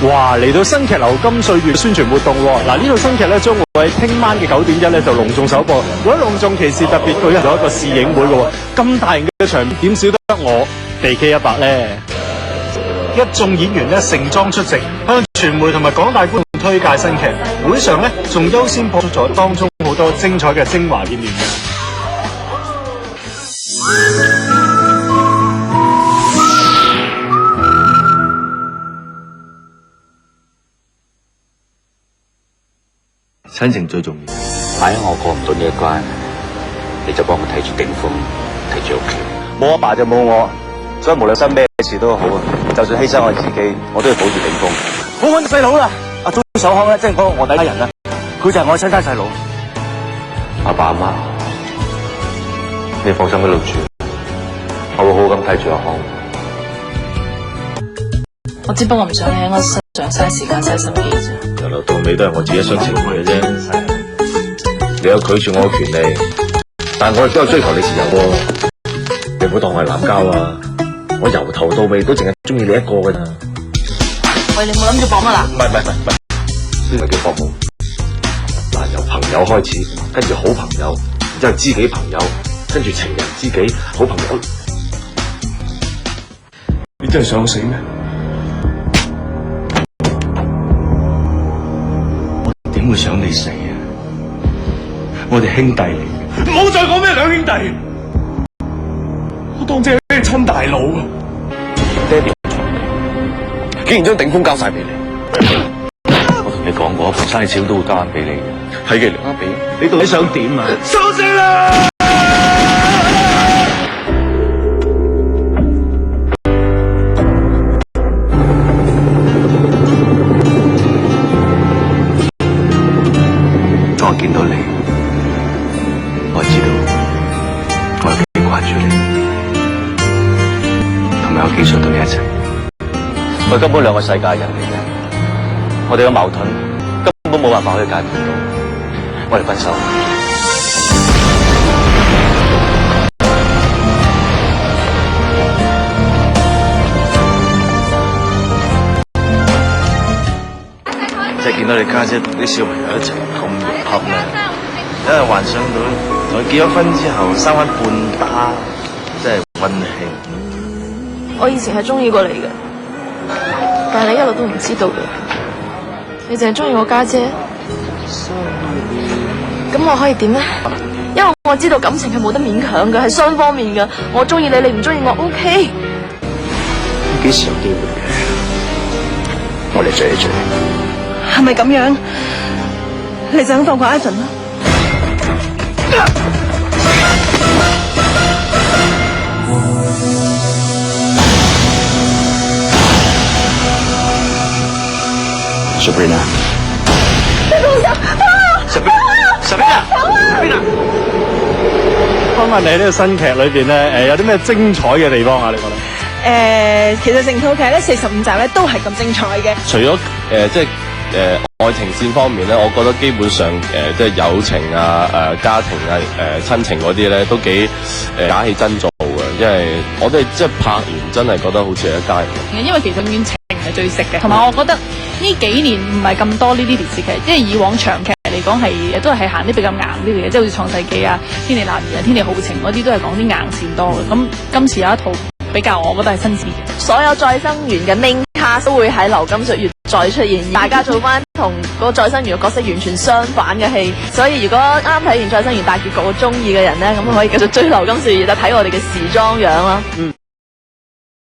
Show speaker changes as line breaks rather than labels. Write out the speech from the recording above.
哇！嚟到新劇《流金歲月》宣傳活動喎，嗱呢套新劇咧將會喺聽晚嘅9點1咧就隆重首播。為咗隆重其事，特別舉行咗一個試映會嘅喎，咁大型嘅場面點少得我地 K100咧？一眾演員咧盛裝出席，向傳媒同埋廣大觀眾推介新劇。會上咧仲優先播出咗當中好多精彩嘅精華片段嘅。
親情最重要。萬一我過唔到呢一關，你就幫我睇住頂峰，睇住屋企。冇阿爸就冇我，所以無論生咩事都好啊，就算犧牲我自己，我都要保住頂峰。我揾細佬啦，阿鍾守康咧，即係嗰個臥底家人啦，佢就係我親生細佬。阿爸阿媽，你放心喺度住，我會好好咁睇住阿康。
我只不過唔想你喺我身上嘥時間嘥心機啫。
由頭到尾都係我自己一廂情願嘅啫。你有拒絕我嘅權利，但我亦都有追求你自由喎。你唔好當我係濫交啊！我由頭到尾都淨係中意你一個㗎咋。
喂，你冇諗住搏乜啦？
唔係，呢個叫搏夢。嗱，由朋友開始，跟住好朋友，然之後知己朋友，跟住情人知己，好朋友。你真係想死咩？我點會想你死啊？我哋兄弟嚟嘅，唔好再講咩兩兄弟，我當正係親大佬啊！爹哋，竟然將頂峰交晒俾你，我同你講過，盤生意少都會交翻俾你嘅，係嘅，交俾你到底想點啊？收聲啦！我見到你，我知道我有幾掛住你，同埋有幾想同你一齊。我哋根本兩個世界人嚟嘅，我哋嘅矛盾根本冇辦法可以解決到，我哋分手。即係見到你家姐同啲小朋友一齊咁融洽咧，真係幻想到同佢結咗婚之後生翻半打，真係溫馨。
我以前係中意過你嘅，但係你一路都唔知道嘅。你淨係中意我家姐，咁我可以點咧？因為我知道感情係冇得勉強嘅，係雙方面嘅。我中意你，你唔中意我 ，OK。
幾時有機會嘅？我哋聚一聚。
係咪咁樣？你就想放過 Ivan 啦
？Sabrina， Sabrina，
方曼，你喺呢個新劇裏邊咧，有啲咩精彩嘅地方啊？你覺得？
其實成套劇咧45集咧都係咁精彩嘅。
除咗即係愛情線方面咧，我覺得基本上即係友情啊、家庭啊、親情嗰啲咧都幾假戲真做嘅，因為我哋即係拍完真係覺得好似係一家人。
因為其實永遠情係最食嘅，同埋我覺得呢幾年唔係咁多呢啲電視劇，即係以往長劇嚟講係都係行啲比較硬啲嘅嘢，即係好似創世紀啊、天地難言啊、天地豪情嗰啲都係講啲硬線多嘅。咁今次有一套比較，我覺得係新鮮嘅。
所有再生緣嘅 main cast 都會喺《流金歲月》再出現，大家做翻同嗰個再生緣嘅角色完全相反嘅戲。所以如果啱睇完再生緣大結局我中意嘅人咧，咁可以繼續追《流金歲月》，就睇我哋嘅時裝樣啦。